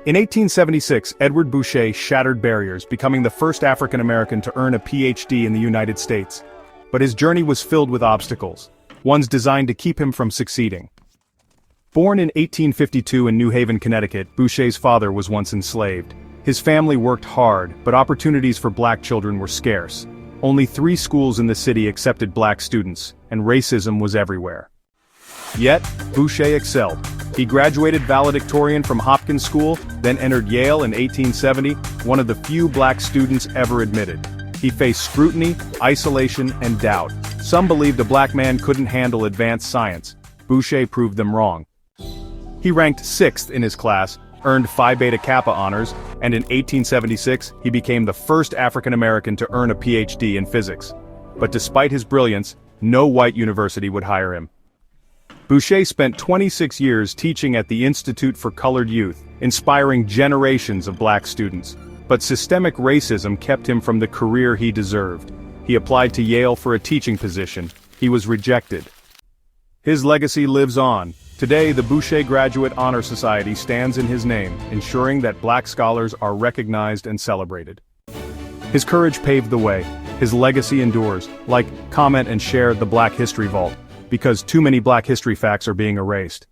In 1876, Edward Bouchet shattered barriers, becoming the first African American to earn a Ph.D. in the United States. But his journey was filled with obstacles, ones designed to keep him from succeeding. Born in 1852 in New Haven, Connecticut, Bouchet's father was once enslaved. His family worked hard, but opportunities for black children were scarce. Only 3 schools in the city accepted black students, and racism was everywhere. Yet, Bouchet excelled. He graduated valedictorian from Hopkins School, then entered Yale in 1870, one of the few black students ever admitted. He faced scrutiny, isolation, and doubt. Some believed a black man couldn't handle advanced science. Bouchet proved them wrong. He ranked 6th in his class, earned Phi Beta Kappa honors, and in 1876, he became the first African American to earn a Ph.D. in physics. But despite his brilliance, no white university would hire him. Bouchet spent 26 years teaching at the Institute for Colored Youth, inspiring generations of black students. But systemic racism kept him from the career he deserved. He applied to Yale for a teaching position. He was rejected. His legacy lives on. Today, the Bouchet Graduate Honor Society stands in his name, ensuring that black scholars are recognized and celebrated. His courage paved the way. His legacy endures. Like, comment, and share the Black History Vault, because too many Black history facts are being erased.